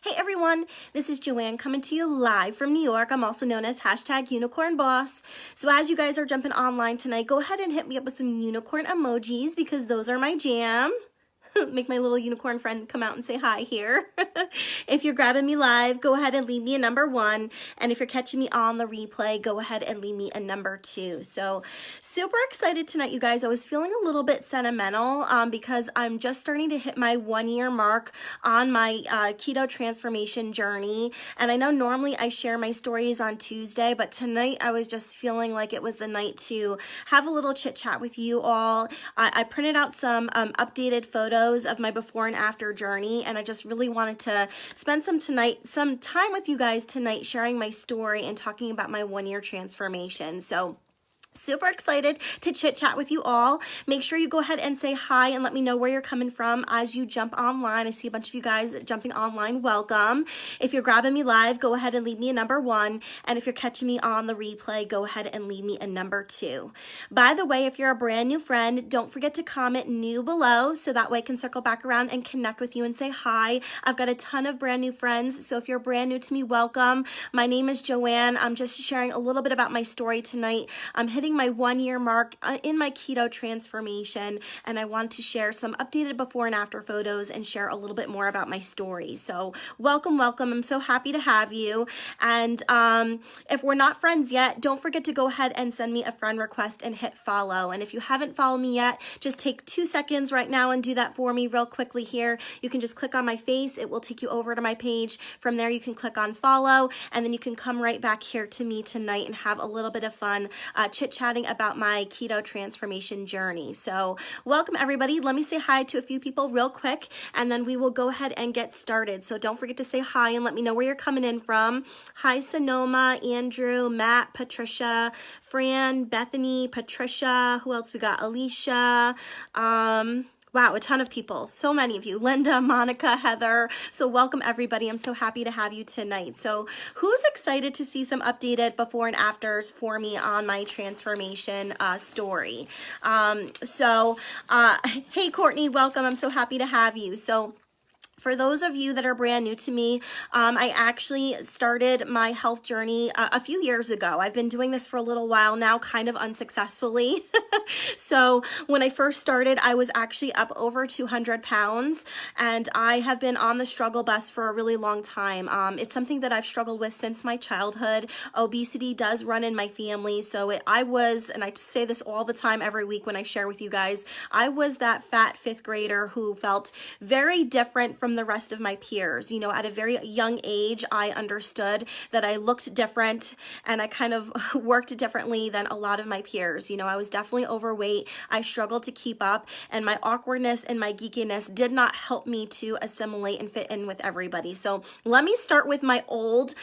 Hey everyone, this is Joanne coming to you live from New York. I'm also known as #UnicornBoss. So as you guys are jumping online tonight, go ahead and hit me up with some unicorn emojis because those are my jam. Make my little unicorn friend come out and say hi here. If you're grabbing me live, go ahead and leave me a number 1. And if you're catching me on the replay, go ahead and leave me a number 2. So super excited tonight, you guys. I was feeling a little bit sentimental because I'm just starting to hit my 1-year mark on my keto transformation journey. And I know normally I share my stories on Tuesday, but tonight I was just feeling like it was the night to have a little chit chat with you all. I printed out some updated photos of my before and after journey, and I just really wanted to spend some time with you guys tonight sharing my story and talking about my 1-year transformation. So super excited to chit chat with you all. Make sure you go ahead and say hi and let me know where you're coming from as you jump online. I see a bunch of you guys jumping online. Welcome. If you're grabbing me live, go ahead and leave me a number 1. And if you're catching me on the replay, go ahead and leave me a number 2. By the way, if you're a brand new friend, don't forget to comment new below so that way I can circle back around and connect with you and say hi. I've got a ton of brand new friends, so if you're brand new to me, welcome. My name is Joanne. I'm just sharing a little bit about my story tonight. I'm hitting my 1-year mark in my keto transformation, and I want to share some updated before and after photos and share a little bit more about my story. So welcome. I'm so happy to have you. And if we're not friends yet, don't forget to go ahead and send me a friend request and hit follow. And if you haven't followed me yet, just take 2 seconds right now and do that for me real quickly here. You can just click on my face. It will take you over to my page. From there, you can click on follow, and then you can come right back here to me tonight and have a little bit of fun chit-chatting about my keto transformation journey. So welcome everybody. Let me say hi to a few people real quick, and then we will go ahead and get started. So don't forget to say hi and let me know where you're coming in from. Hi Sonoma, Andrew, Matt, Patricia, Fran, Bethany, Patricia. Who else we got? Alicia. Wow, a ton of people. So many of you. Linda, Monica, Heather. So welcome everybody. I'm so happy to have you tonight. So who's excited to see some updated before and afters for me on my transformation story? Hey Courtney, welcome. I'm so happy to have you. So for those of you that are brand new to me, I actually started my health journey a few years ago. I've been doing this for a little while now, kind of unsuccessfully. So when I first started, I was actually up over 200 pounds, and I have been on the struggle bus for a really long time. It's something that I've struggled with since my childhood. Obesity does run in my family, so I was, and I say this all the time every week when I share with you guys, I was that fat 5th grader who felt very different from the rest of my peers. You know, at a very young age, I understood that I looked different and I kind of worked differently than a lot of my peers. You know, I was definitely overweight. I struggled to keep up, and my awkwardness and my geekiness did not help me to assimilate and fit in with everybody. So let me start with my old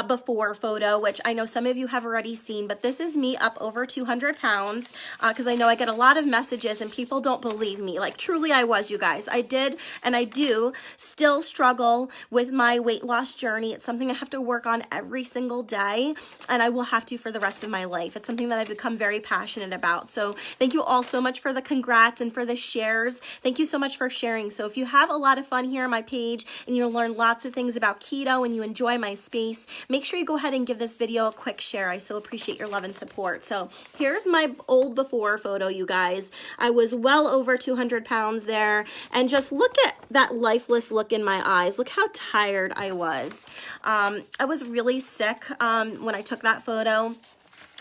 before photo, which I know some of you have already seen, but this is me up over 200 pounds because I know I get a lot of messages and people don't believe me. Like truly I was, you guys. I did and I do still struggle with my weight loss journey. It's something I have to work on every single day, and I will have to for the rest of my life. It's something that I've become very passionate about. So thank you all so much for the congrats and for the shares. Thank you so much for sharing. So if you have a lot of fun here on my page and you'll learn lots of things about keto and you enjoy my space, make sure you go ahead and give this video a quick share. I so appreciate your love and support. So here's my old before photo, you guys. I was well over 200 pounds there, and just look at that lifeless look in my eyes. Look how tired I was. I was really sick when I took that photo.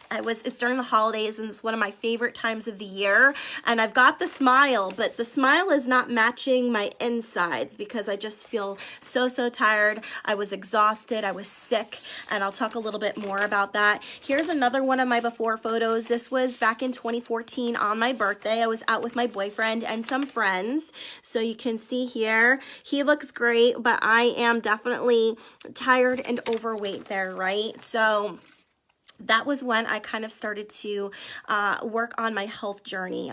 It's during the holidays, and it's one of my favorite times of the year, and I've got the smile, but the smile is not matching my insides because I just feel so tired. I was exhausted, I was sick, and I'll talk a little bit more about that. Here's another one of my before photos. This was back in 2014 on my birthday. I was out with my boyfriend and some friends, so you can see here, he looks great, but I am definitely tired and overweight there, right? So that was when I kind of started to work on my health journey.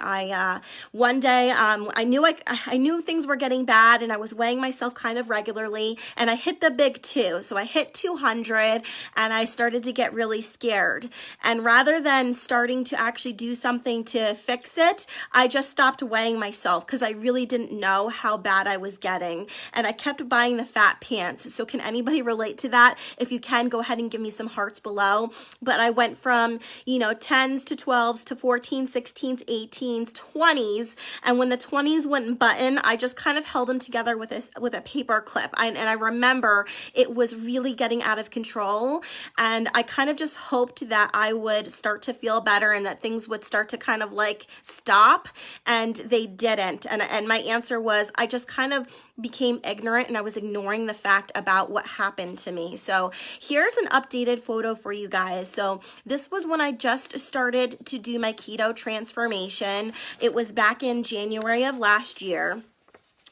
One day I knew things were getting bad, and I was weighing myself kind of regularly, and I hit the big 2. So I hit 200, and I started to get really scared. And rather than starting to actually do something to fix it, I just stopped weighing myself because I really didn't know how bad I was getting. And I kept buying the fat pants. So can anybody relate to that? If you can, go ahead and give me some hearts below. But I went from, 10s to 12s to 14s, 16s, 18s, 20s. And when the 20s wouldn't button, I just kind of held them together with a paper clip. And I remember it was really getting out of control. And I kind of just hoped that I would start to feel better and that things would start to kind of like stop. And they didn't. And my answer was, I just kind of became ignorant, and I was ignoring the fact about what happened to me. So here's an updated photo for you guys. So this was when I just started to do my keto transformation. It was back in January of last year.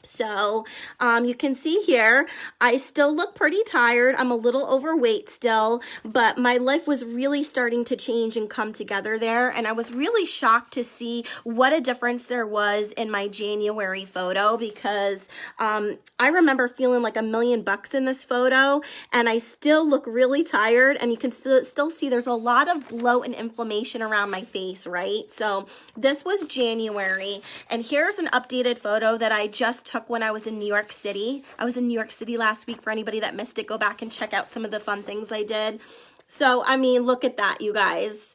So you can see here, I still look pretty tired. I'm a little overweight still, but my life was really starting to change and come together there. And I was really shocked to see what a difference there was in my January photo, because I remember feeling like $1 million in this photo, and I still look really tired. And you can still see there's a lot of bloat and inflammation around my face, right? So this was January. And here's an updated photo that I just took when I was in New York City. I was in New York City last week. For anybody that missed it, go back and check out some of the fun things I did. So, I mean, look at that, you guys.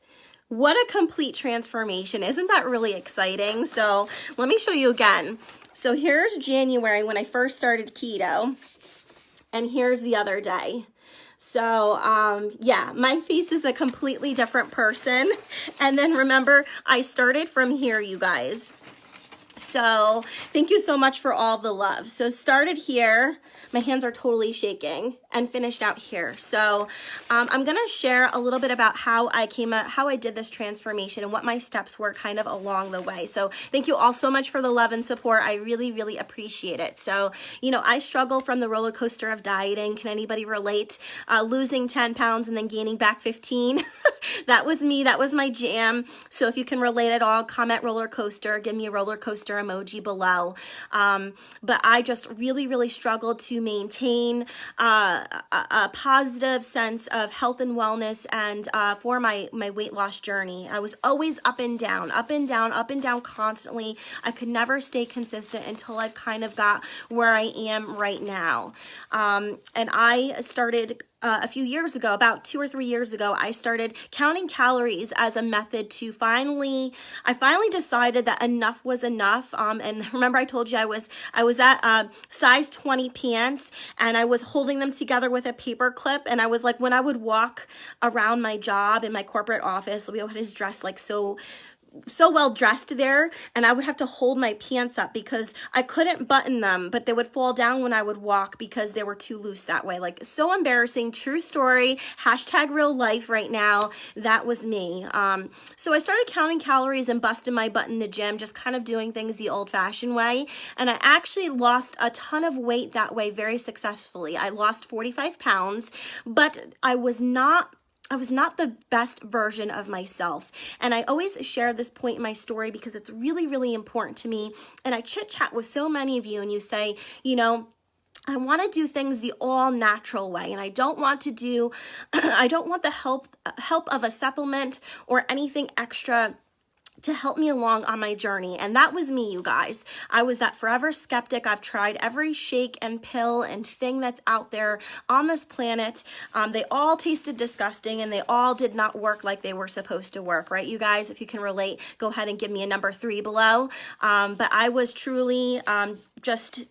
What a complete transformation. Isn't that really exciting? So let me show you again. So here's January when I first started keto, and here's the other day. So, yeah, my face is a completely different person. And then remember, I started from here, you guys. So thank you so much for all the love. So started here, my hands are totally shaking, and finished out here. So I'm gonna share a little bit about how I did this transformation and what my steps were kind of along the way. So thank you all so much for the love and support. I really, really appreciate it. So, I struggle from the roller coaster of dieting. Can anybody relate? Losing 10 pounds and then gaining back 15. That was me. That was my jam. So if you can relate at all, comment roller coaster, give me a roller coaster emoji below. But I just really, really struggled to maintain a positive sense of health and wellness, and for my weight loss journey. I was always up and down, up and down, up and down constantly. I could never stay consistent until I've kind of got where I am right now. And I started a few years ago, about 2 or 3 years ago, I started counting calories as a method to I finally decided that enough was enough. And remember I told you I was at size 20 pants, and I was holding them together with a paper clip. And I was like, when I would walk around my job in my corporate office, we always dressed like so well dressed there, and I would have to hold my pants up because I couldn't button them, but they would fall down when I would walk because they were too loose that way. Like, so embarrassing. True story. Hashtag real life right now. That was me. So I started counting calories and busting my butt in the gym, just kind of doing things the old-fashioned way, and I actually lost a ton of weight that way very successfully. I lost 45 pounds, but I was not the best version of myself. And I always share this point in my story because it's really, really important to me. And I chit chat with so many of you, and you say, I want to do things the all natural way, and I don't want to do, I don't want the help of a supplement or anything extra to help me along on my journey. And that was me, you guys. I was that forever skeptic. I've tried every shake and pill and thing that's out there on this planet. They all tasted disgusting, and they all did not work like they were supposed to work, right, you guys? If you can relate, go ahead and give me a number 3 below. But I was truly just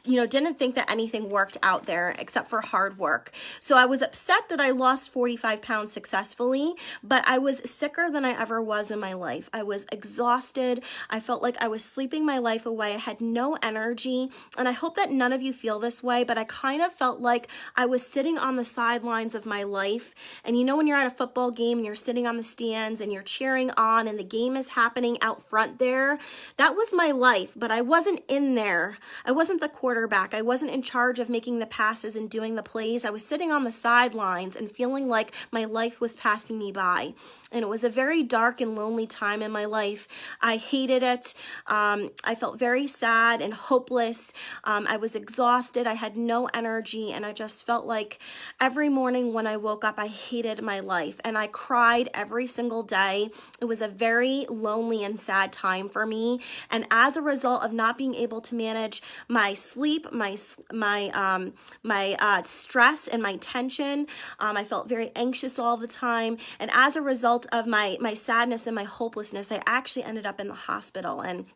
didn't think that anything worked out there except for hard work. So I was upset that I lost 45 pounds successfully, but I was sicker than I ever was in my life. I was exhausted. I felt like I was sleeping my life away. I had no energy, and I hope that none of you feel this way, but I kind of felt like I was sitting on the sidelines of my life. And when you're at a football game and you're sitting on the stands and you're cheering on and the game is happening out front there, that was my life, but I wasn't in there. I wasn't the quarterback. quarterback. I wasn't in charge of making the passes and doing the plays. I was sitting on the sidelines and feeling like my life was passing me by. And it was a very dark and lonely time in my life. I hated it. I felt very sad and hopeless. I was exhausted. I had no energy, and I just felt like every morning when I woke up, I hated my life, and I cried every single day. It was a very lonely and sad time for me. And as a result of not being able to manage my sleep, my stress and my tension, I felt very anxious all the time. And as a result of my sadness and my hopelessness, I actually ended up in the hospital. And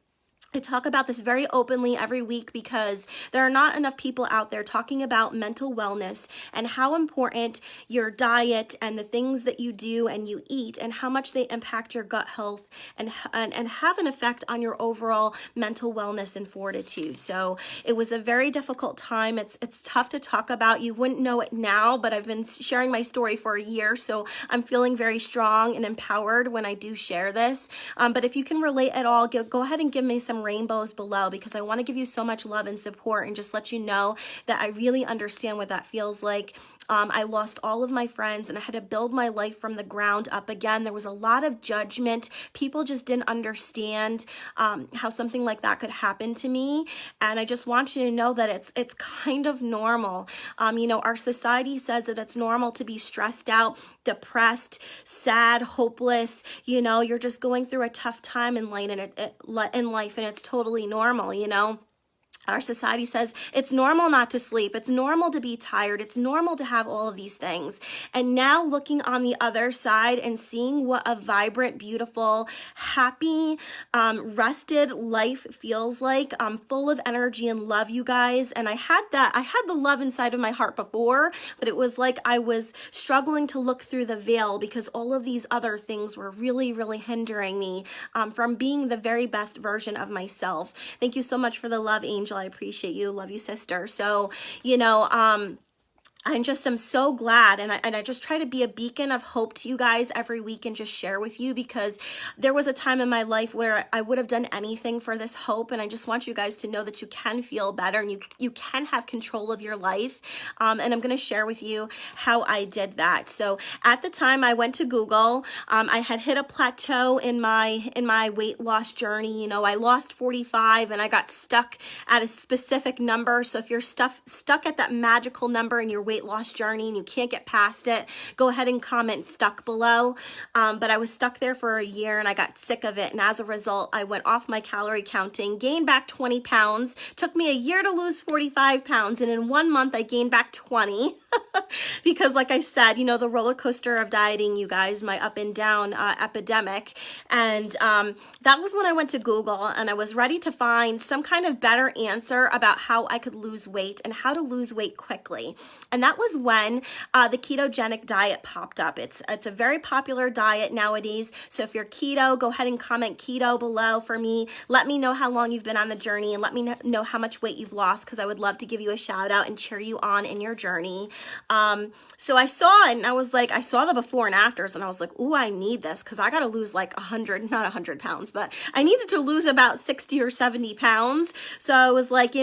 I talk about this very openly every week because there are not enough people out there talking about mental wellness and how important your diet and the things that you do and you eat and how much they impact your gut health and have an effect on your overall mental wellness and fortitude. So it was a very difficult time. It's tough to talk about. You wouldn't know it now, but I've been sharing my story for a year, so I'm feeling very strong and empowered when I do share this. But if you can relate at all, go ahead and give me some rainbows below, because I want to give you so much love and support and just let you know that I really understand what that feels like. I lost all of my friends and I had to build my life from the ground up again. There was a lot of judgment. People just didn't understand how something like that could happen to me. And I just want you to know that it's kind of normal. Our society says that it's normal to be stressed out, depressed, sad, hopeless. You're just going through a tough time in life, and it's totally normal. Our society says it's normal not to sleep. It's normal to be tired. It's normal to have all of these things. And now looking on the other side and seeing what a vibrant, beautiful, happy, rested life feels like, full of energy and love, you guys. And I had the love inside of my heart before, but it was like I was struggling to look through the veil because all of these other things were really, really hindering me from being the very best version of myself. Thank you so much for the love, Angel. I appreciate you. Love you, sister. So, I'm so glad, and I just try to be a beacon of hope to you guys every week and just share with you, because there was a time in my life where I would have done anything for this hope, and I just want you guys to know that you can feel better and you can have control of your life. And I'm going to share with you how I did that. So at the time I went to Google, I had hit a plateau in my weight loss journey. I lost 45 and I got stuck at a specific number. So if you're stuck at that magical number in your weight loss journey and you can't get past it, go ahead and comment stuck below. But I was stuck there for a year and I got sick of it. And as a result, I went off my calorie counting, gained back 20 pounds. Took me a year to lose 45 pounds. And in 1 month, I gained back 20. Because like I said, the roller coaster of dieting, you guys, my up and down epidemic. And that was when I went to Google and I was ready to find some kind of better answer about how I could lose weight and how to lose weight quickly. And that was when the ketogenic diet popped up. It's a very popular diet nowadays. So if you're keto, go ahead and comment keto below for me. Let me know how long you've been on the journey and let me know how much weight you've lost, because I would love to give you a shout out and cheer you on in your journey. So I saw it and I saw the before and afters and I was like, ooh, I need this, because I got to lose like 100 pounds, but I needed to lose about 60 or 70 pounds. So I was like,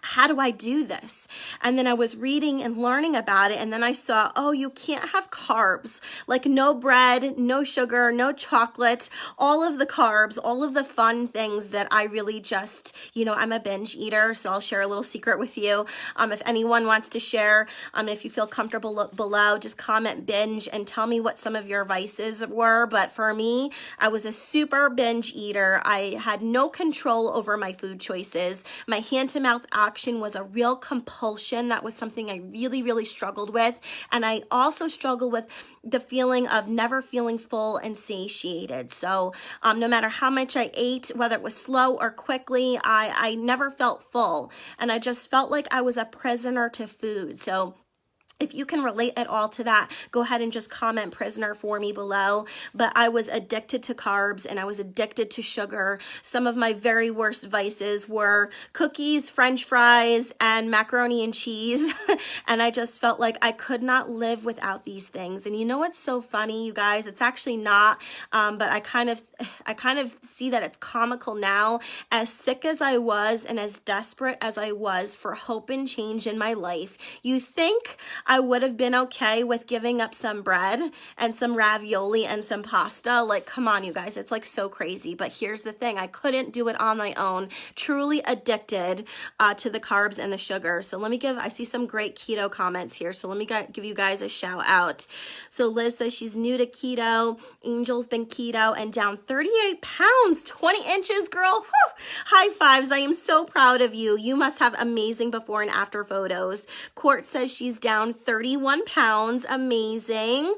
how do I do this? And then I was reading and learning about it. And then I saw, you can't have carbs, like no bread, no sugar, no chocolate, all of the carbs, all of the fun things that I really just, I'm a binge eater. So I'll share a little secret with you. If anyone wants to share, if you feel comfortable below, just comment binge and tell me what some of your vices were. But for me, I was a super binge eater. I had no control over my food choices. My hand-to-mouth action was a real compulsion. That was something I really, really struggled with. And I also struggled with the feeling of never feeling full and satiated. So no matter how much I ate, whether it was slow or quickly, I never felt full. And I just felt like I was a prisoner to food. So If you can relate at all to that, go ahead and just comment prisoner for me below. But I was addicted to carbs and I was addicted to sugar. Some of my very worst vices were cookies, French fries, and macaroni and cheese. And I just felt like I could not live without these things. And you know what's so funny, you guys? It's actually not, but I kind of see that it's comical now. As sick as I was and as desperate as I was for hope and change in my life, you think I would have been okay with giving up some bread and some ravioli and some pasta. Like, come on, you guys, it's like so crazy. But here's the thing, I couldn't do it on my own. Truly addicted to the carbs and the sugar. So let me I see some great keto comments here. So let me give you guys a shout out. So Liz says she's new to keto. Angel's been keto and down 38 pounds, 20 inches, girl. Whew. High fives. I am so proud of you. You must have amazing before and after photos. Court says she's down 31 pounds. Amazing.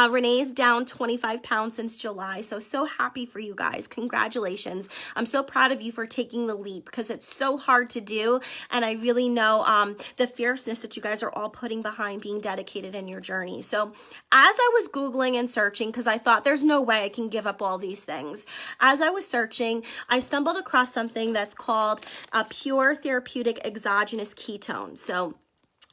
Renee's down 25 pounds since July. So happy for you guys. Congratulations. I'm so proud of you for taking the leap because it's so hard to do. And I really know the fierceness that you guys are all putting behind being dedicated in your journey. So as I was Googling and searching, because I thought there's no way I can give up all these things. As I was searching, I stumbled across something that's called a pure therapeutic exogenous ketone. So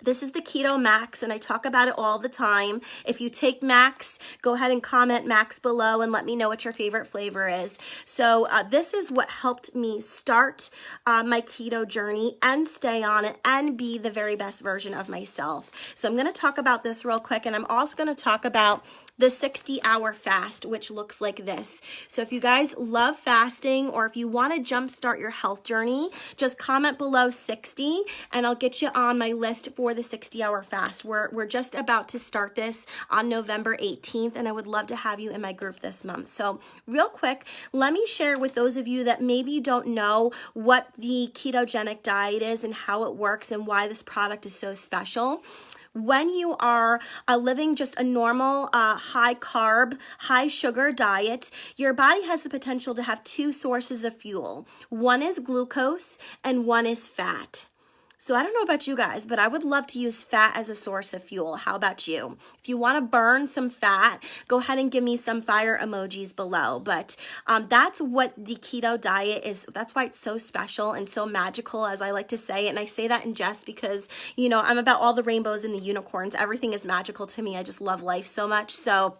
this is the Keto Max, and I talk about it all the time. If you take Max, go ahead and comment Max below and let me know what your favorite flavor is. So this is what helped me start my keto journey and stay on it and be the very best version of myself. So I'm going to talk about this real quick, and I'm also going to talk about the 60-hour fast, which looks like this. So if you guys love fasting or if you want to jumpstart your health journey, just comment below 60 and I'll get you on my list for the 60-hour fast. We're just about to start this on November 18th, and I would love to have you in my group this month. So real quick, let me share with those of you that maybe don't know what the ketogenic diet is and how it works and why this product is so special. When you are living just a normal high carb, high sugar diet, your body has the potential to have two sources of fuel. One is glucose and one is fat. So I don't know about you guys, but I would love to use fat as a source of fuel. How about you? If you want to burn some fat, go ahead and give me some fire emojis below. But that's what the keto diet is. That's why it's so special and so magical, as I like to say. And I say that in jest because, you know, I'm about all the rainbows and the unicorns. Everything is magical to me. I just love life so much. So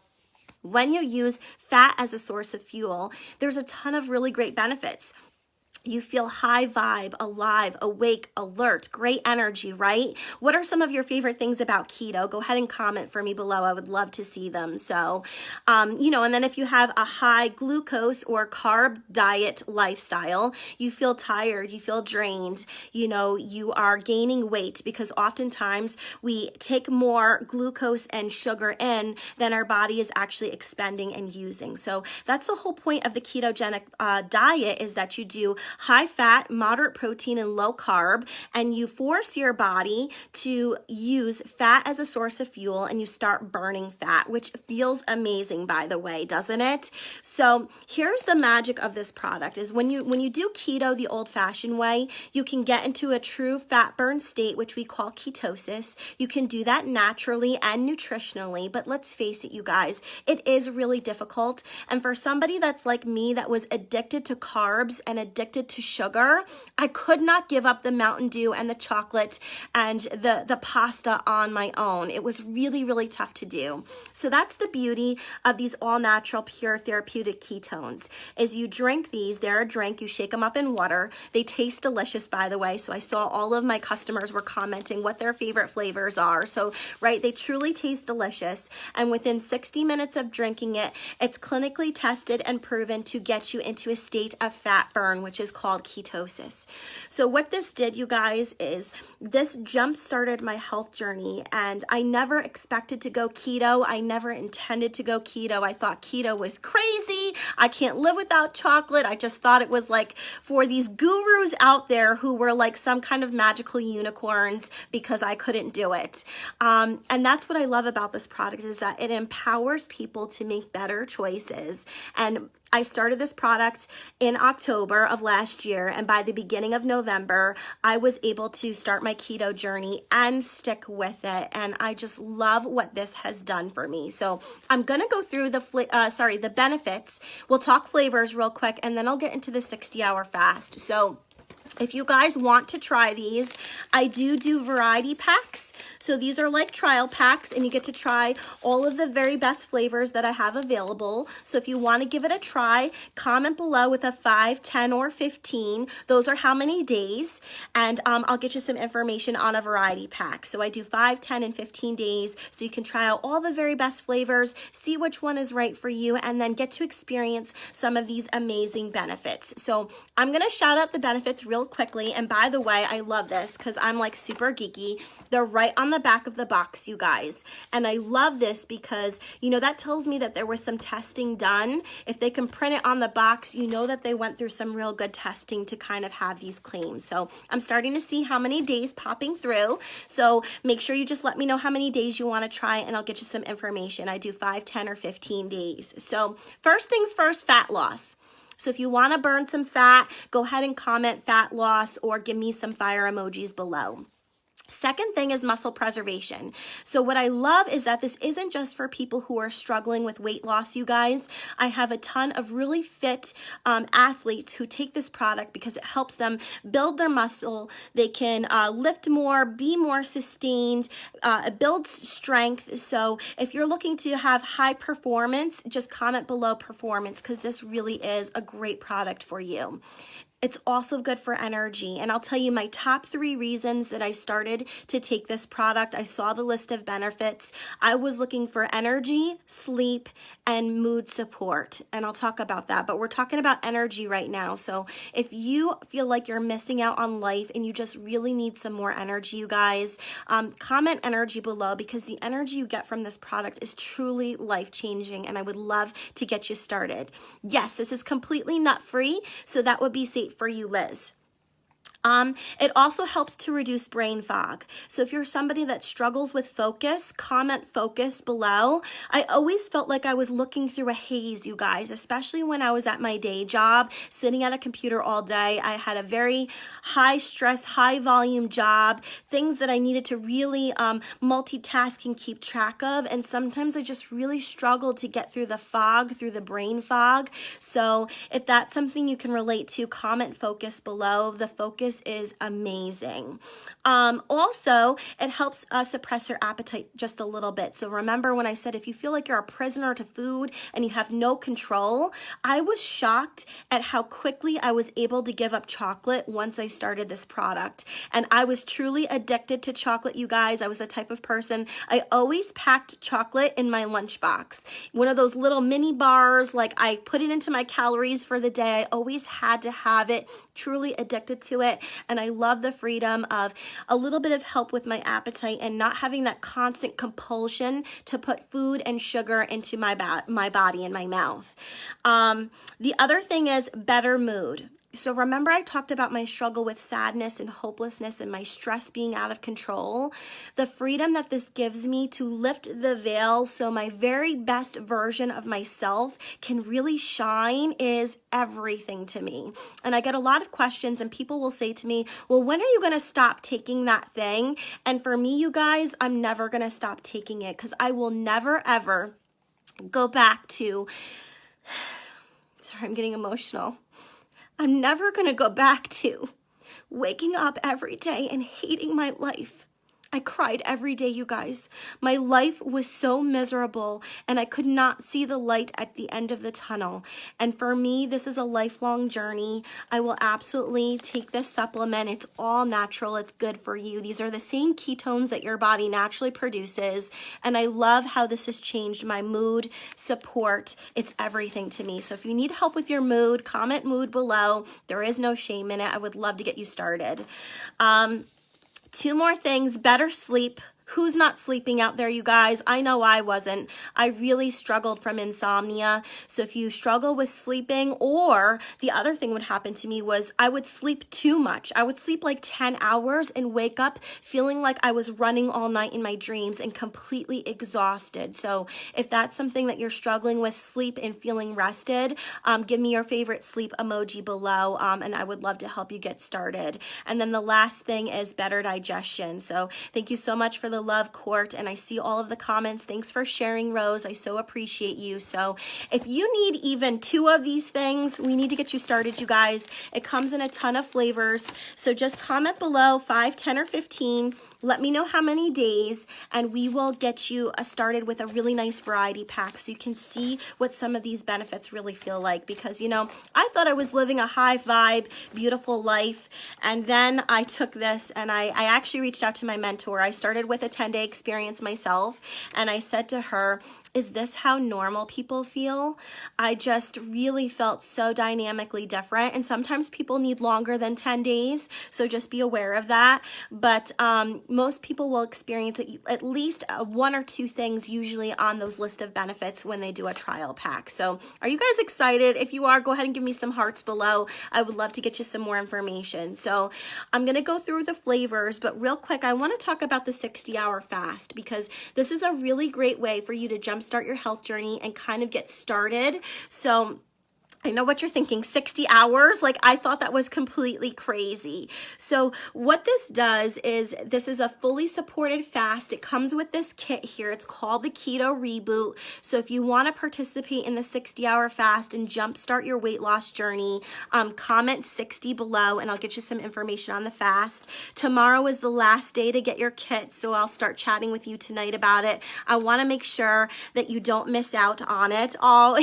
when you use fat as a source of fuel, there's a ton of really great benefits. You feel high vibe, alive, awake, alert, great energy, right? What are some of your favorite things about keto? Go ahead and comment for me below. I would love to see them. So, you know, and then if you have a high glucose or carb diet lifestyle, you feel tired, you feel drained, you know, you are gaining weight because oftentimes we take more glucose and sugar in than our body is actually expending and using. So that's the whole point of the ketogenic diet, is that you do high fat, moderate protein, and low carb, and you force your body to use fat as a source of fuel, and you start burning fat, which feels amazing, by the way, doesn't it? So here's the magic of this product, is when you do keto the old-fashioned way, you can get into a true fat burn state, which we call ketosis. You can do that naturally and nutritionally, but let's face it, you guys, it is really difficult. And for somebody that's like me, that was addicted to carbs and addicted to sugar, I could not give up the Mountain Dew and the chocolate and the pasta on my own. It was really, really tough to do. So that's the beauty of these all-natural, pure therapeutic ketones, is you drink these. They're a drink. You shake them up in water. They taste delicious, by the way. So I saw all of my customers were commenting what their favorite flavors are. So, right, they truly taste delicious. And within 60 minutes of drinking it, it's clinically tested and proven to get you into a state of fat burn, which is called ketosis. So what this did, you guys, is this jump-started my health journey, and I never expected to go keto. I never intended to go keto. I thought keto was crazy. I can't live without chocolate. I just thought it was like for these gurus out there who were like some kind of magical unicorns, because I couldn't do it. And that's what I love about this product, is that it empowers people to make better choices. And I started this product in October of last year, and by the beginning of November, I was able to start my keto journey and stick with it, and I just love what this has done for me. So I'm gonna go through the benefits. We'll talk flavors real quick, and then I'll get into the 60-hour fast. So if you guys want to try these, I do variety packs. So these are like trial packs, and you get to try all of the very best flavors that I have available. So if you want to give it a try, comment below with a 5, 10, or 15. Those are how many days, and I'll get you some information on a variety pack. So I do 5, 10, and 15 days, so you can try out all the very best flavors, see which one is right for you, and then get to experience some of these amazing benefits. So I'm gonna shout out the benefits real quickly. And by the way, I love this because I'm like super geeky. They're right on the back of the box, you guys. And I love this because, you know, that tells me that there was some testing done. If they can print it on the box, you know that they went through some real good testing to kind of have these claims. So I'm starting to see how many days popping through. So make sure you just let me know how many days you want to try, and I'll get you some information. I do 5, 10, or 15 days. So first things first, fat loss. So if you want to burn some fat, go ahead and comment fat loss or give me some fire emojis below. Second thing is muscle preservation. So what I love is that this isn't just for people who are struggling with weight loss, you guys. I have a ton of really fit athletes who take this product because it helps them build their muscle. They can lift more, be more sustained, it builds strength. So if you're looking to have high performance, just comment below performance, because this really is a great product for you. It's also good for energy. And I'll tell you my top 3 reasons that I started to take this product. I saw the list of benefits. I was looking for energy, sleep, and mood support. And I'll talk about that. But we're talking about energy right now. So if you feel like you're missing out on life and you just really need some more energy, you guys, comment energy below, because the energy you get from this product is truly life-changing. And I would love to get you started. Yes, this is completely nut-free. So that would be safe for you, Liz. It also helps to reduce brain fog. So if you're somebody that struggles with focus, comment focus below. I always felt like I was looking through a haze, you guys, especially when I was at my day job, sitting at a computer all day. I had a very high stress, high volume job, things that I needed to really multitask and keep track of. And sometimes I just really struggled to get through the fog, through the brain fog. So if that's something you can relate to, comment focus below. The focus is amazing. Also, it helps suppress your appetite just a little bit. So remember when I said if you feel like you're a prisoner to food and you have no control, I was shocked at how quickly I was able to give up chocolate once I started this product. And I was truly addicted to chocolate, you guys. I was the type of person, I always packed chocolate in my lunchbox. One of those little mini bars, like I put it into my calories for the day. I always had to have it, truly addicted to it. And I love the freedom of a little bit of help with my appetite and not having that constant compulsion to put food and sugar into my body and my mouth. The other thing is better mood. So remember I talked about my struggle with sadness and hopelessness and my stress being out of control? The freedom that this gives me to lift the veil so my very best version of myself can really shine is everything to me. And I get a lot of questions and people will say to me, well, when are you going to stop taking that thing? And for me, you guys, I'm never going to stop taking it, because I will never, ever go back to, sorry, I'm getting emotional. I'm never going to go back to waking up every day and hating my life. I cried every day, you guys. My life was so miserable and I could not see the light at the end of the tunnel. And for me, this is a lifelong journey. I will absolutely take this supplement. It's all natural. It's good for you. These are the same ketones that your body naturally produces. And I love how this has changed my mood, support. It's everything to me. So if you need help with your mood, comment mood below. There is no shame in it. I would love to get you started. 2 more things, better sleep. Who's not sleeping out there, you guys? I know I wasn't. I really struggled from insomnia. So if you struggle with sleeping, or the other thing would happen to me was I would sleep too much. I would sleep like 10 hours and wake up feeling like I was running all night in my dreams and completely exhausted. So if that's something that you're struggling with, sleep and feeling rested, give me your favorite sleep emoji below, and I would love to help you get started. And then the last thing is better digestion. So thank you so much for the love, Court, and I see all of the comments. Thanks for sharing, Rose. I so appreciate you. So if you need even 2 of these things, we need to get you started, you guys. It comes in a ton of flavors. So just comment below 5, 10, or 15. Let me know how many days, and we will get you started with a really nice variety pack so you can see what some of these benefits really feel like. Because, you know, I thought I was living a high vibe, beautiful life, and then I took this and I actually reached out to my mentor. I started with a 10-day experience myself, and I said to her, is this how normal people feel? I just really felt so dynamically different, and sometimes people need longer than 10 days, so just be aware of that. But most people will experience at least 1 or 2 things usually on those list of benefits when they do a trial pack. So are you guys excited? If you are, go ahead and give me some hearts below. I would love to get you some more information. So I'm gonna go through the flavors, but real quick, I wanna talk about the 60-hour fast, because this is a really great way for you to jumpstart your health journey and kind of get started. So I know what you're thinking, 60 hours? Like, I thought that was completely crazy. So what this does is, this is a fully supported fast. It comes with this kit here. It's called the Keto Reboot. So if you want to participate in the 60-hour fast and jumpstart your weight loss journey, comment 60 below and I'll get you some information on the fast. Tomorrow is the last day to get your kit, so I'll start chatting with you tonight about it. I want to make sure that you don't miss out on it. Oh,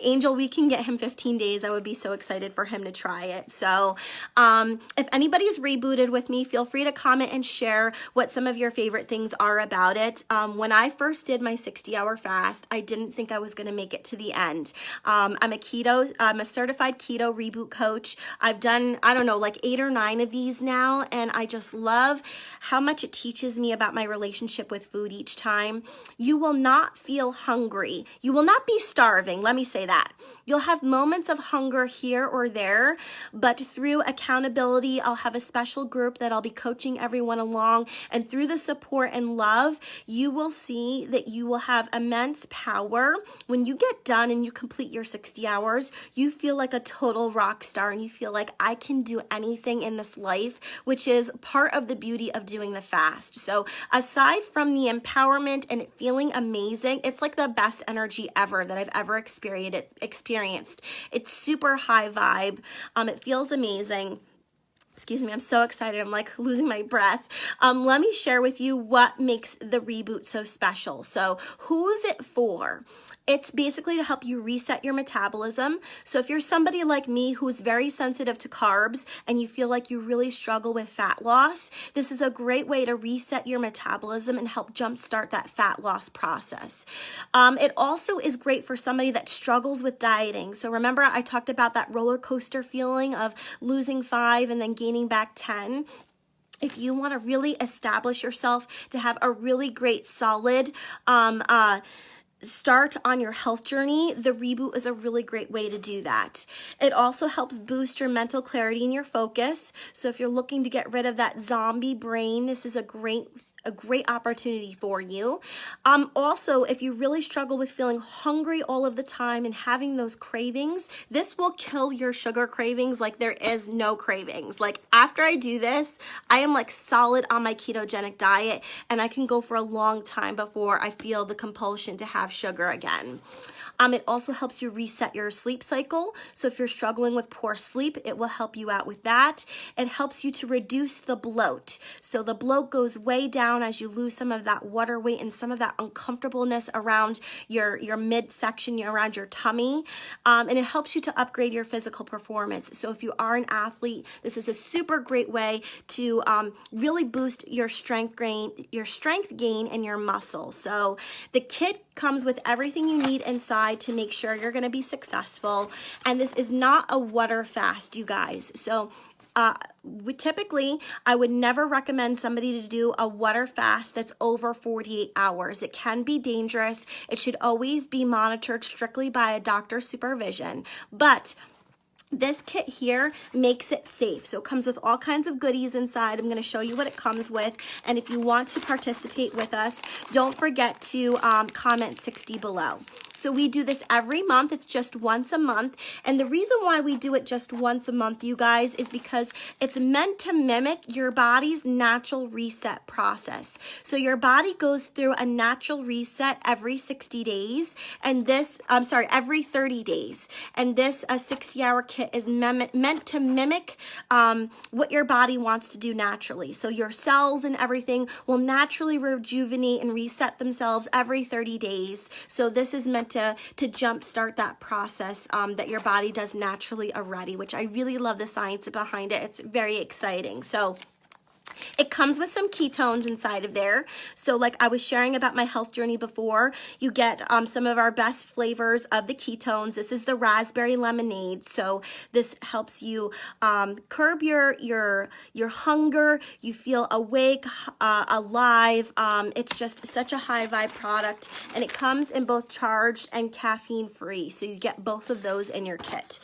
Angel, we can get him 15 days. I would be so excited for him to try it. So if anybody's rebooted with me, feel free to comment and share what some of your favorite things are about it. When I first did my 60-hour fast, I didn't think I was going to make it to the end. I'm a certified keto reboot coach. I've done, I don't know, like 8 or 9 of these now, and I just love how much it teaches me about my relationship with food each time. You will not feel hungry. You will not be starving. Let me say that. You'll have moments of hunger here or there, but through accountability, I'll have a special group that I'll be coaching everyone along, and through the support and love, you will see that you will have immense power. When you get done and you complete your 60 hours, you feel like a total rock star, and you feel like I can do anything in this life, which is part of the beauty of doing the fast. So aside from the empowerment and it feeling amazing, it's like the best energy ever that I've ever experienced. It's super high vibe. It feels amazing. Excuse me, I'm so excited. I'm like losing my breath. Let me share with you what makes the reboot so special. So who's it for? It's basically to help you reset your metabolism. So if you're somebody like me who's very sensitive to carbs and you feel like you really struggle with fat loss, this is a great way to reset your metabolism and help jumpstart that fat loss process. It also is great for somebody that struggles with dieting. So remember, I talked about that roller coaster feeling of losing 5 and then gaining back 10. If you want to really establish yourself to have a really great solid start on your health journey, the reboot is a really great way to do that. It also helps boost your mental clarity and your focus. So if you're looking to get rid of that zombie brain, this is a great opportunity for you. Also, if you really struggle with feeling hungry all of the time and having those cravings, this will kill your sugar cravings like there is no cravings. Like after I do this, I am like solid on my ketogenic diet, and I can go for a long time before I feel the compulsion to have sugar again. It also helps you reset your sleep cycle. So if you're struggling with poor sleep, it will help you out with that. It helps you to reduce the bloat. So the bloat goes way down as you lose some of that water weight and some of that uncomfortableness around your midsection, around your tummy. And it helps you to upgrade your physical performance. So if you are an athlete, this is a super great way to really boost your strength gain and your muscle. So the kit comes with everything you need inside to make sure you're going to be successful. And this is not a water fast, you guys. So typically, I would never recommend somebody to do a water fast that's over 48 hours. It can be dangerous. It should always be monitored strictly by a doctor's supervision. But this kit here makes it safe. So it comes with all kinds of goodies inside. I'm going to show you what it comes with. And if you want to participate with us, don't forget to comment 60 below. So we do this every month. It's just once a month. And the reason why we do it just once a month, you guys, is because it's meant to mimic your body's natural reset process. So your body goes through a natural reset every 60 days. And this, every 30 days. And this 60-hour kit is meant to mimic what your body wants to do naturally. So your cells and everything will naturally rejuvenate and reset themselves every 30 days. So this is meant to jumpstart that process that your body does naturally already, which I really love the science behind it. It's very exciting. So it comes with some ketones inside of there. So like I was sharing about my health journey before, you get some of our best flavors of the ketones. This is the raspberry lemonade. So this helps you curb your hunger. You feel awake, alive. It's just such a high vibe product, and it comes in both charged and caffeine free. So you get both of those in your kit.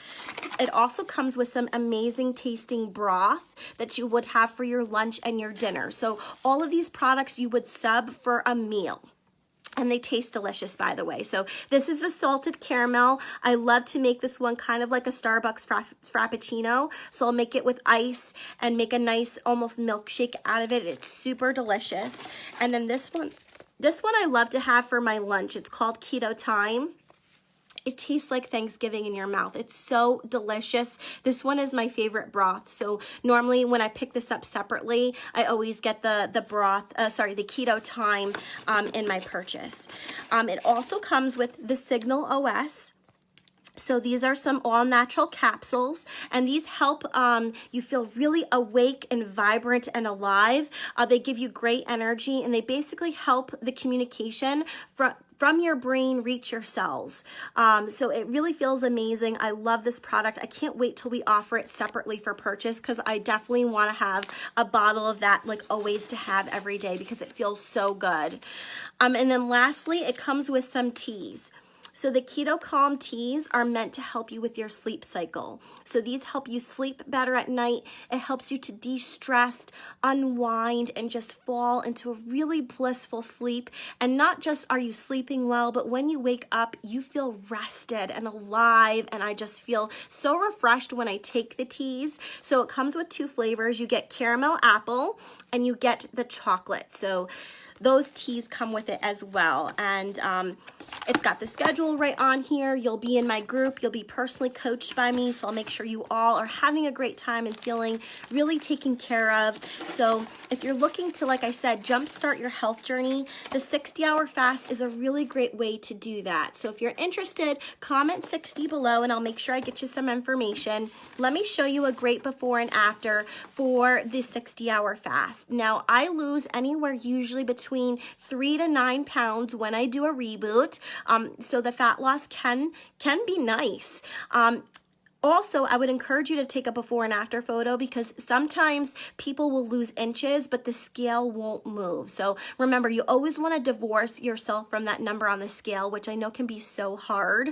It also comes with some amazing tasting broth that you would have for your lunch and your dinner. So all of these products you would sub for a meal. And they taste delicious, by the way. So this is the salted caramel. I love to make this one kind of like a Starbucks Frappuccino. So I'll make it with ice and make a nice almost milkshake out of it. It's super delicious. And then this one I love to have for my lunch. It's called Keto Time. It tastes like Thanksgiving in your mouth. It's so delicious. This one is my favorite broth. So normally when I pick this up separately, I always get the broth, the Keto Time in my purchase. It also comes with the Signal OS. So these are some all-natural capsules, and these help you feel really awake and vibrant and alive. They give you great energy, and they basically help the communication from your brain reach your cells. So it really feels amazing. I love this product. I can't wait till we offer it separately for purchase, because I definitely want to have a bottle of that, like always to have every day, because it feels so good. And then lastly, it comes with some teas. So the Keto Calm teas are meant to help you with your sleep cycle. So these help you sleep better at night. It helps you to de-stress, unwind, and just fall into a really blissful sleep. And not just are you sleeping well, but when you wake up, you feel rested and alive. And I just feel so refreshed when I take the teas. So it comes with 2 flavors. You get caramel apple and you get the chocolate. So those teas come with it as well. And it's got the schedule right on here. You'll be in my group. You'll be personally coached by me. So I'll make sure you all are having a great time and feeling really taken care of. So if you're looking to, like I said, jumpstart your health journey, the 60-hour fast is a really great way to do that. So if you're interested, comment 60 below and I'll make sure I get you some information. Let me show you a great before and after for the 60-hour fast. Now, I lose anywhere usually between 3 to 9 pounds when I do a reboot. So the fat loss can be nice. Also, I would encourage you to take a before and after photo, because sometimes people will lose inches, but the scale won't move. So remember, you always want to divorce yourself from that number on the scale, which I know can be so hard.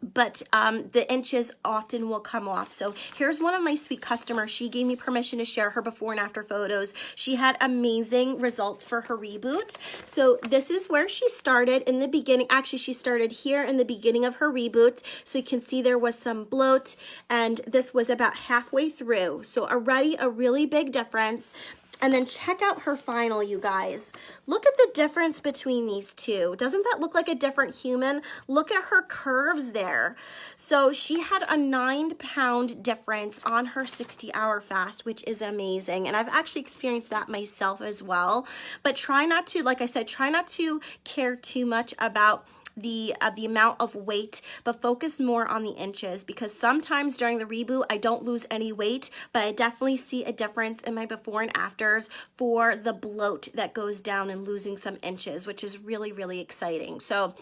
But the inches often will come off. So here's one of my sweet customers. She gave me permission to share her before and after photos. She had amazing results for her reboot. So this is where she started in the beginning. Actually, she started here in the beginning of her reboot. So you can see there was some bloat, and this was about halfway through. So already a really big difference. And then check out her final, you guys. Look at the difference between these two. Doesn't that look like a different human? Look at her curves there. So she had a 9-pound difference on her 60-hour fast, which is amazing. And I've actually experienced that myself as well. But try not to, like I said, try not to care too much about the amount of weight, but focus more on the inches, because sometimes during the reboot I don't lose any weight, but I definitely see a difference in my before and afters for the bloat that goes down and losing some inches, which is really, really exciting. So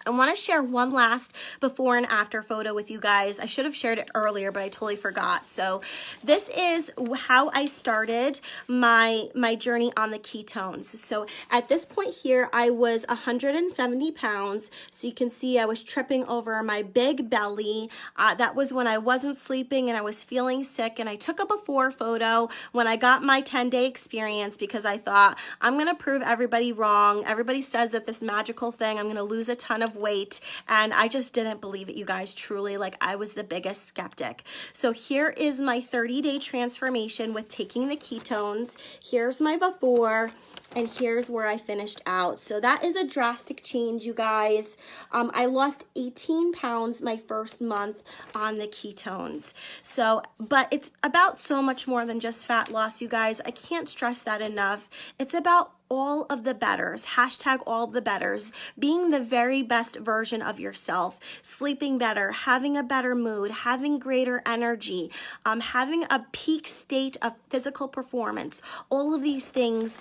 I want to share one last before and after photo with you guys. I should have shared it earlier, but I totally forgot. So this is how I started my journey on the ketones. So at this point here, I was 170 pounds. So you can see I was tripping over my big belly. That was when I wasn't sleeping and I was feeling sick. And I took a before photo when I got my 10-day experience because I thought, I'm going to prove everybody wrong. Everybody says that this magical thing, I'm going to lose a ton of weight, and I just didn't believe it, you guys. Truly, like, I was the biggest skeptic. So here is my 30-day transformation with taking the ketones. Here's my before, and here's where I finished out. So that is a drastic change, you guys. I lost 18 pounds my first month on the ketones. So, but it's about so much more than just fat loss, you guys. I can't stress that enough. It's about all of the betters, hashtag all the betters, being the very best version of yourself, sleeping better, having a better mood, having greater energy, having a peak state of physical performance. All of these things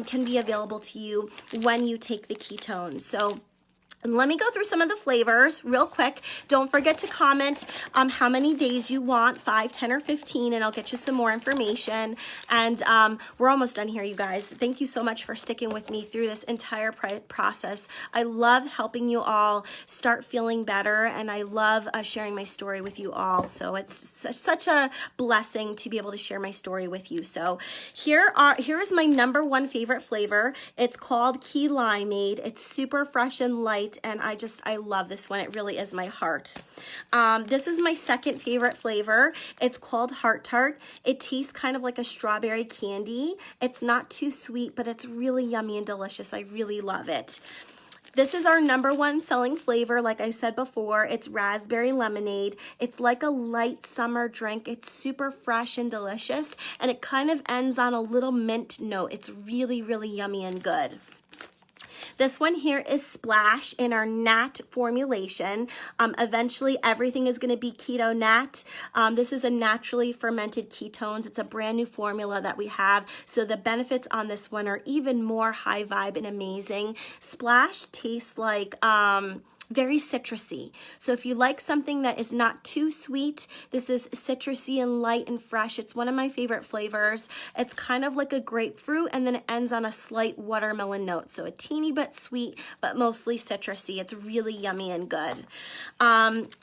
can be available to you when you take the ketones. So let me go through some of the flavors real quick. Don't forget to comment how many days you want, 5, 10, or 15, and I'll get you some more information. And we're almost done here, you guys. Thank you so much for sticking with me through this entire process. I love helping you all start feeling better, and I love sharing my story with you all. So it's such a blessing to be able to share my story with you. So here is my #1 favorite flavor. It's called Key Limeade. It's super fresh and light, and I love this one. It really is my heart. This is my second favorite flavor. It's called Heart Tart. It tastes kind of like a strawberry candy. It's not too sweet, but it's really yummy and delicious. I really love it. This is our #1 selling flavor. Like I said before, it's raspberry lemonade. It's like a light summer drink. It's super fresh and delicious, and it kind of ends on a little mint note. It's really, really yummy and good. This one here is Splash in our nat formulation. Eventually, everything is going to be keto nat. This is a naturally fermented ketones. It's a brand new formula that we have. So the benefits on this one are even more high vibe and amazing. Splash tastes like very citrusy. So if you like something that is not too sweet, this is citrusy and light and fresh. It's one of my favorite flavors. It's kind of like a grapefruit, and then it ends on a slight watermelon note. So a teeny bit sweet, but mostly citrusy. It's really yummy and good.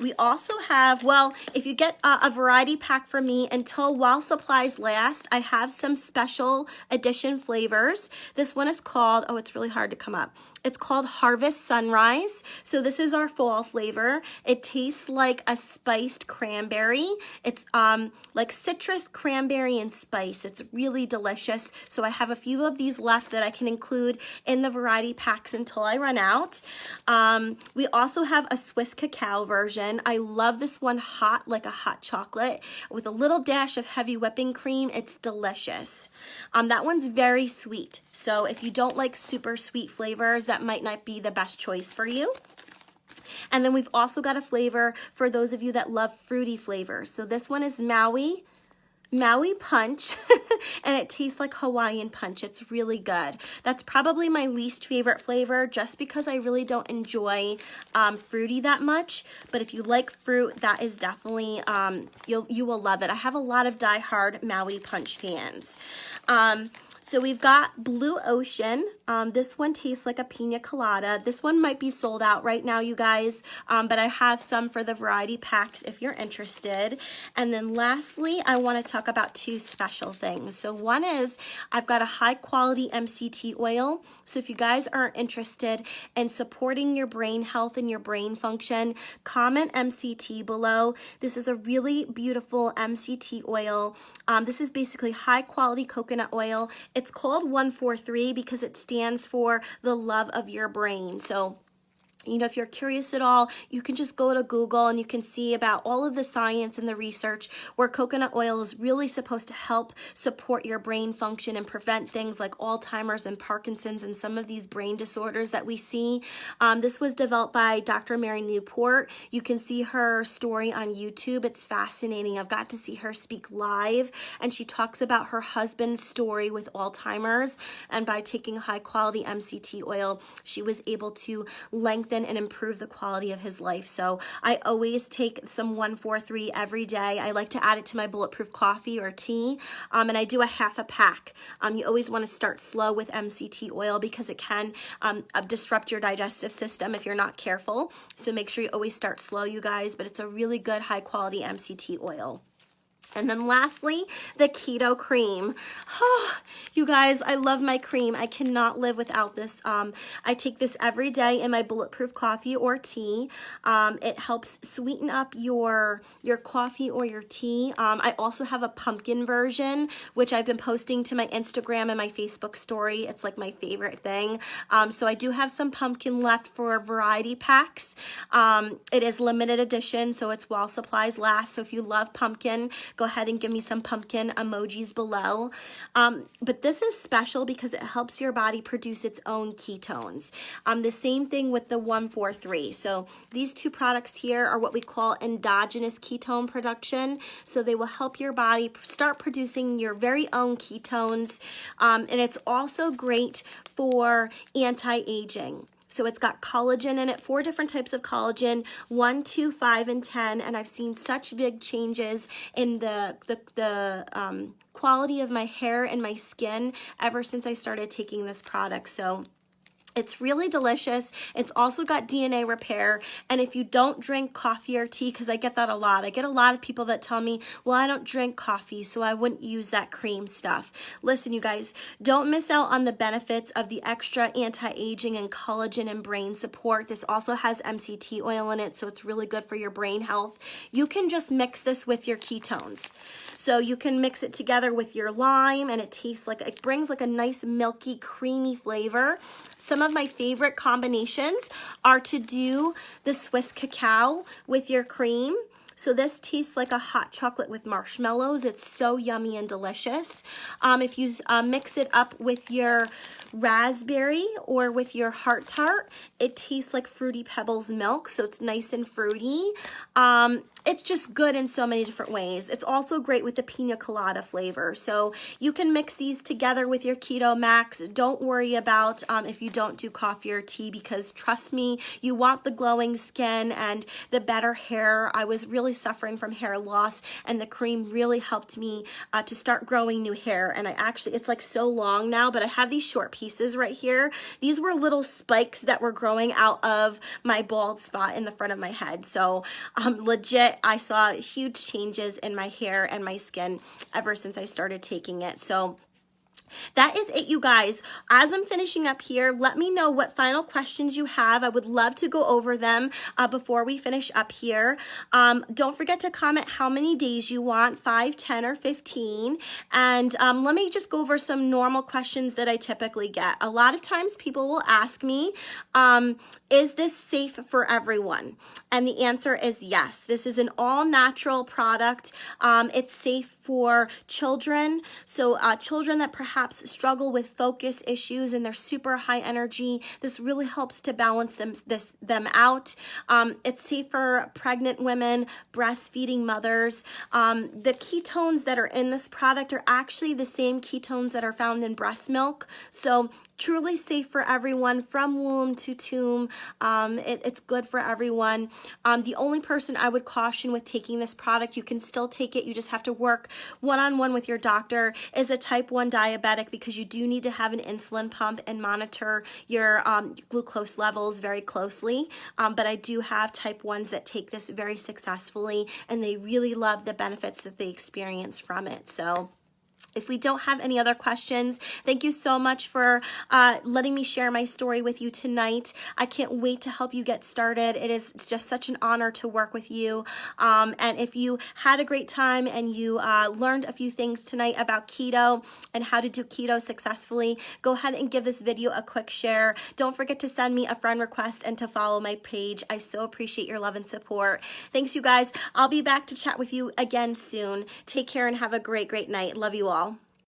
We also have, well, if you get a variety pack from me while supplies last, I have some special edition flavors. This one is called, oh, it's really hard to come up. It's called Harvest Sunrise. So this is our fall flavor. It tastes like a spiced cranberry. It's like citrus, cranberry, and spice. It's really delicious. So I have a few of these left that I can include in the variety packs until I run out. We also have a Swiss cacao version. I love this one hot, like a hot chocolate with a little dash of heavy whipping cream. It's delicious. That one's very sweet. So if you don't like super sweet flavors, that might not be the best choice for you. And then we've also got a flavor for those of you that love fruity flavors. So this one is Maui Punch, and it tastes like Hawaiian Punch. It's really good. That's probably my least favorite flavor just because I really don't enjoy fruity that much. But if you like fruit, that is definitely, you will love it. I have a lot of diehard Maui Punch fans. So we've got Blue Ocean. This one tastes like a pina colada. This one might be sold out right now, you guys, but I have some for the variety packs if you're interested. And then lastly, I want to talk about two special things. So one is I've got a high quality MCT oil. So if you guys are interested in supporting your brain health and your brain function, comment MCT below. This is a really beautiful MCT oil. This is basically high quality coconut oil. It's called 143 because it stands for the love of your brain. So, you know, if you're curious at all, you can just go to Google and you can see about all of the science and the research where coconut oil is really supposed to help support your brain function and prevent things like Alzheimer's and Parkinson's and some of these brain disorders that we see. This was developed by Dr. Mary Newport. You can see her story on YouTube. It's fascinating. I've got to see her speak live, and she talks about her husband's story with Alzheimer's, and by taking high quality MCT oil, she was able to lengthen strengthen and improve the quality of his life. So I always take some 143 every day. I like to add it to my bulletproof coffee or tea, and I do a half a pack. You always want to start slow with MCT oil because it can disrupt your digestive system if you're not careful. So make sure you always start slow, you guys, but it's a really good high quality MCT oil. And then lastly, the keto cream. Oh, you guys, I love my cream. I cannot live without this. I take this every day in my bulletproof coffee or tea. It helps sweeten up your coffee or your tea. I also have a pumpkin version, which I've been posting to my Instagram and my Facebook story. It's like my favorite thing. So I do have some pumpkin left for variety packs. It is limited edition, so it's while supplies last. So if you love pumpkin, go ahead and give me some pumpkin emojis below. But this is special because it helps your body produce its own ketones. The same thing with the 143. So these two products here are what we call endogenous ketone production. So they will help your body start producing your very own ketones. And it's also great for anti-aging. So it's got collagen in it, 4 different types of collagen, 1, 2, 5, and 10. And I've seen such big changes in the quality of my hair and my skin ever since I started taking this product. So it's really delicious. It's also got DNA repair. And if you don't drink coffee or tea, because I get that a lot. I get a lot of people that tell me, well, I don't drink coffee, so I wouldn't use that cream stuff. Listen, you guys, don't miss out on the benefits of the extra anti-aging and collagen and brain support. This also has MCT oil in it, so it's really good for your brain health. You can just mix this with your ketones. So you can mix it together with your lime, and it brings like a nice milky, creamy flavor. Some of my favorite combinations are to do the Swiss cacao with your cream. So this tastes like a hot chocolate with marshmallows. It's so yummy and delicious. If you mix it up with your raspberry or with your heart tart, it tastes like Fruity Pebbles milk, so it's nice and fruity. It's just good in so many different ways. It's also great with the pina colada flavor. So you can mix these together with your Keto Max. Don't worry about if you don't do coffee or tea, because trust me, you want the glowing skin and the better hair. I was really suffering from hair loss, and the cream really helped me to start growing new hair. And it's like so long now, but I have these short pieces right here. These were little spikes that were growing out of my bald spot in the front of my head. So legit, I saw huge changes in my hair and my skin ever since I started taking it. So that is it, you guys. As I'm finishing up here, let me know what final questions you have. I would love to go over them before we finish up here. Don't forget to comment how many days you want, 5, 10, or 15. And let me just go over some normal questions that I typically get. A lot of times people will ask me, is this safe for everyone? And the answer is yes. This is an all-natural product. It's safe for children. So children that perhaps struggle with focus issues and they're super high energy, this really helps to balance them out. It's safe for pregnant women, breastfeeding mothers. The ketones that are in this product are actually the same ketones that are found in breast milk. So truly safe for everyone from womb to tomb. It's good for everyone. The only person I would caution with taking this product, you can still take it, you just have to work one-on-one with your doctor, is a type 1 diabetic, because you do need to have an insulin pump and monitor your glucose levels very closely. But I do have type 1s that take this very successfully, and they really love the benefits that they experience from it. So if we don't have any other questions, thank you so much for letting me share my story with you tonight. I can't wait to help you get started. It's just such an honor to work with you. And if you had a great time and you learned a few things tonight about keto and how to do keto successfully, go ahead and give this video a quick share. Don't forget to send me a friend request and to follow my page. I so appreciate your love and support. Thanks, you guys. I'll be back to chat with you again soon. Take care and have a great, great night. Love you all.